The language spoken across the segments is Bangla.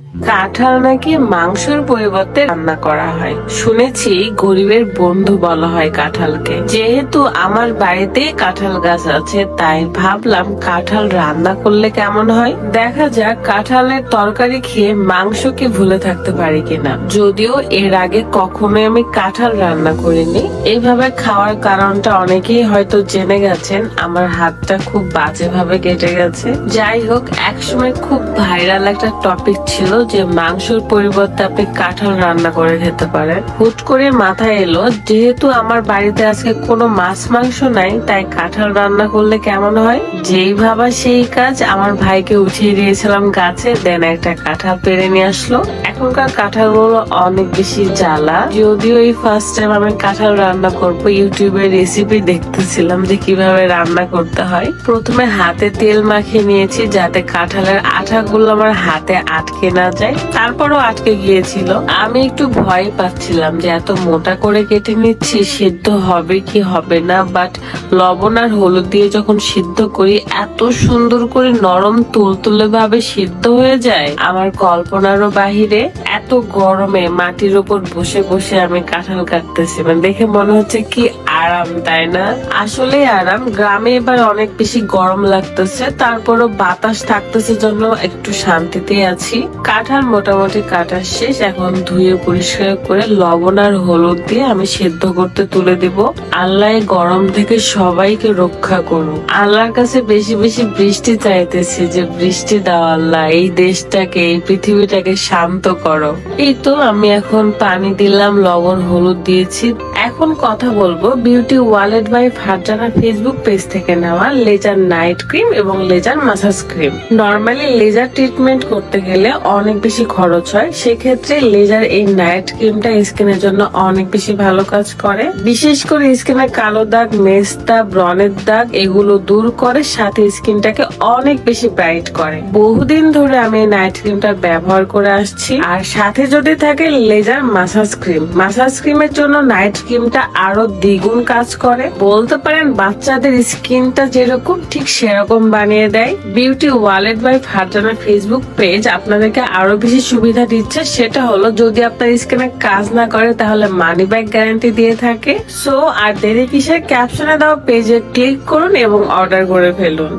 কাঁঠাল নাকি মাংসের পরিবর্তে রান্না করা হয়। শুনেছি গরিবের বন্ধু বলা হয় কাঁঠালকে। যেহেতু আমার বাড়িতে কাঁঠাল গাছ আছে, তাই ভাবলাম কাঁঠাল রান্না করলে কেমন হয়। দেখা যাক কাঁঠালের তরকারি খেয়ে মাংসকে ভুলে থাকতে পারি কিনা। যদিও এর আগে কখনোই আমি কাঁঠাল রান্না করিনি। এইভাবে খাওয়ার কারণটা অনেকেই হয়তো জেনে গেছেন। আমার হাতটা খুব বাজে ভাবে কেটে গেছে। যাই হোক, একসময় খুব ভাইরাল একটা টপিক ছিল যে মাংসের পরিবর্তে আপনি কাঁঠাল রান্না করে খেতে পারেন। হুট করে মাথায় এলো, যেহেতু আমার বাড়িতে আজকে কোনো মাছ মাংস নাই, তাই কাঁঠাল রান্না করলে কেমন হয়। যেই ভাবা সেই কাজ, আমার ভাইকে উঠিয়ে দিয়েছিলাম গাছে, দেন একটা কাঁঠাল পেরে নিয়ে আসলো। এখনকার কাঁঠালগুলো অনেক বেশি জ্বালা। যদিও এই ফার্স্ট টাইম আমি কাঁঠাল রান্না করব, ইউটিউবে রেসিপি দেখতেছিলাম যে কিভাবে রান্না করতে হয়। প্রথমে হাতে তেল মাখিয়ে নিয়েছি যাতে কাঁঠালের আঠাগুলো আমার হাতে আটকে না যায়। তারপরও আটকে গিয়েছিল। আমি একটু ভয় পাচ্ছিলাম যে এত মোটা করে কেটে নিচ্ছি, সিদ্ধ হবে কি হবে না। বাট লবণ আর হলুদ দিয়ে যখন সিদ্ধ করি, এত সুন্দর করে নরম তুলতুলে ভাবে সিদ্ধ হয়ে যায়, আমার কল্পনারও বাহিরে। এত গরমে মাটির উপর বসে বসে আমি কাঁঠাল কাটতেছি, মানে দেখে মনে হচ্ছে কি আরাম, তাই না? আসলে আরাম। গ্রামে এবার অনেক বেশি গরম লাগতেছে, তারপরও বাতাস থাকতেছে জন্য একটু শান্তিতে আছি। কাঁঠাল মোটামুটি কাটা শেষ। এখন ধুয়ে পরিষ্কার করে লবণ আর হলুদ দিয়ে আমি সেদ্ধ করতে তুলে দিব। আল্লাহ গরম থেকে সবাইকে রক্ষা করুন। আল্লাহর কাছে বেশি বেশি বৃষ্টি চাইতেছি যে বৃষ্টি দাও আল্লাহ, এই দেশটাকে, এই পৃথিবীটাকে শান্ত করো। এই তো আমি এখন পানি দিলাম, লবণ হলুদ দিয়েছি। এখন কথা বলবো beauty wallet by Farzana Facebook page থেকে নেওয়া লেজার নাইট ক্রিম এবং laser massage cream. Normally laser treatment করতে গেলে অনেক বেশি খরচ হয়, সেক্ষেত্রে লেজার এই নাইট ক্রিমটা স্কিনের জন্য অনেক বেশি ভালো কাজ করে। বিশেষ করে স্কিনের কালো দাগ, মেস্তা, ব্রণের দাগ এগুলো দূর করে, সাথে স্কিনটাকে অনেক বেশি ব্রাইট করে। বহুদিন ধরে আমি এই নাইট ক্রিমটা ব্যবহার করে আসছি। আর সাথে যদি থাকে লেজার মাসাজ ক্রিম, মাসাজ ক্রিমের জন্য নাইট ক্রিমটা আরো দ্বিগুণ কাজ করে। বলতে পারেন বাচ্চাদের স্কিনটা যেরকম ঠিক সেরকম বানিয়ে দেয়। Beauty wallet by Farzana Facebook page আপনাদেরকে আরো বেশি সুবিধা দিচ্ছে। সেটা হলো, যদি আপনার স্কিনে কাজ না করে তাহলে মানি ব্যাক গ্যারান্টি দিয়ে থাকে। সো আর দেরি কিসের, ক্যাপশনে দেওয়া পেজে ক্লিক করুন এবং অর্ডার করে ফেলুন।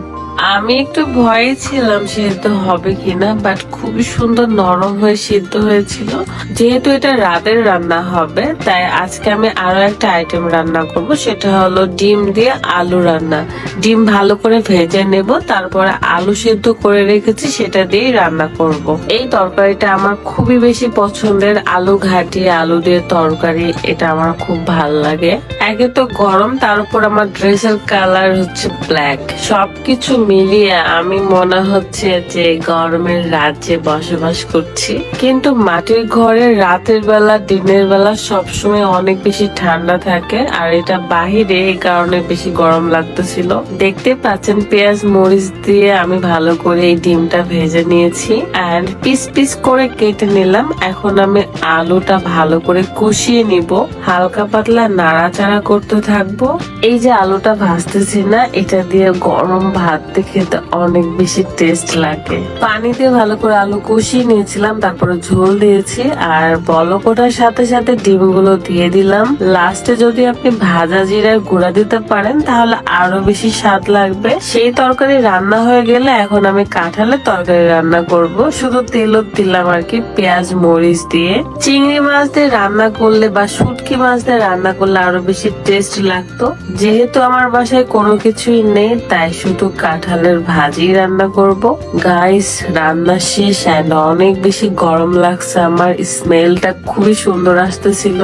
আমি একটু ভয়ে ছিলাম সিদ্ধ হবে কিনা, বাট খুবই সুন্দর নরম হয়ে সিদ্ধ হয়েছিল। যেহেতু এটা রাতের রান্না হবে, তাই আজকে আমি আরো একটা আইটেম রান্না করব, সেটা হলো ডিম দিয়ে আলু রান্না। ডিম ভালো করে ভেজে নেব, তারপরে আলু সিদ্ধ করে রেখেছি সেটা দিয়ে রান্না করব। এই তরকারিটা আমার খুবই বেশি পছন্দের, আলু ঘাটি আলু দিয়ে তরকারি, এটা আমার খুব ভাল লাগে। একে তো গরম, তার উপর আমার ড্রেসের কালার হচ্ছে ব্ল্যাক। সবকিছু মিলিয়ে আমি মনে হচ্ছে যে গরমের রাজ্যে বসবাস করছি। কিন্তু মাটির ঘরে রাতের বেলা দিনের বেলা সবসময় অনেক বেশি ঠান্ডা থাকে, আর এটা বাহিরে, এই কারণে বেশি গরম লাগতেছিল। দেখতে পাচ্ছেন পেঁয়াজ মরিচ দিয়ে আমি ভালো করে এই ডিমটা ভেজে নিয়েছি এন্ড পিস পিস করে কেটে নিলাম। এখন আমি আলুটা ভালো করে কষিয়ে নিব, হালকা পাতলা নাড়াচাড়া করতে থাকবো। এই যে আলুটা ভাজতেছি না, এটা দিয়ে গরম ভাত খেতে অনেক বেশি টেস্ট লাগে। পানি দিয়ে ভালো করে আলু কষিয়ে নিয়েছিলাম, তারপরে ঝোল দিয়েছি আর বলক ওঠার সাথে সাথে ডিমগুলো দিয়ে দিলাম। লাস্টে যদি আপনি ভাজা জিরার গুঁড়া দিতে পারেন তাহলে আরো বেশি স্বাদ লাগবে। সেই তরকারি রান্না হয়ে গেলে এখন আমি কাঁঠালের তরকারি রান্না করব। শুধু তেলও দিলাম আর কি, পেঁয়াজ মরিচ দিয়ে। চিংড়ি মাছ দিয়ে রান্না করলে বা শুটকি মাছ দিয়ে রান্না করলে আরো বেশি টেস্ট লাগতো। যেহেতু আমার বাসায় কোনো কিছুই নেই, তাই শুধু কাঁঠালের ভাজি রান্না করব। গাইস, রান্না শেষ এন্ড অনেক বেশি গরম লাগছে আমার, স্মেলটা খুবই সুন্দর আসতেছিল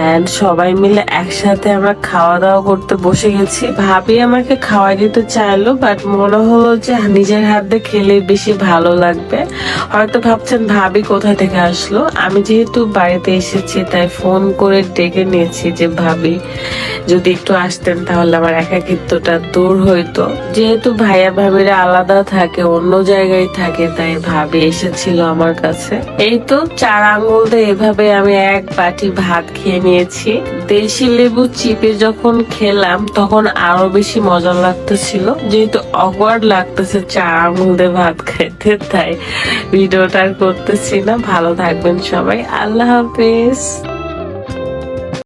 এন্ড সবাই মিলে একসাথে আমরা খাওয়া দাওয়া করতে বসে গেছি। ভাবি আমাকে খাওয়াই দিতে চাইলো, বাট মনে হলো যে নিজের হাত দিয়ে খেলে বেশি ভালো লাগবে। হয়তো ভাবছেন ভাবি কোথা থেকে আসলো। আমি যেহেতু বাড়িতে এসেছি তাই ফোন করে ডেকে নিয়েছি যে ভাবি যদি একটু আসতেন তাহলে আমার একাকিত্বটা দূর হইতো। যেহেতু ভাইয়া ভাইয়া ভাবিরা আলাদা থাকে, অন্য জায়গায় থাকে, তাই ভাবি এসেছিল আমার কাছে। এই তো 4 আঙ্গুল দিয়ে এভাবে আমি এক বাটি ভাত খেয়ে নিয়েছি। দেশি লেবু চিপে যখন খেলাম তখন আরো বেশি মজা লাগতেছিল, যেহেতু অকওয়ার্ড লাগতেছে 4 আঙ্গুল দিয়ে ভাত খাইতে, তাই ভিডিওটা আর করতেছি না। ভালো থাকবেন সবাই, আল্লাহ হাফেজ।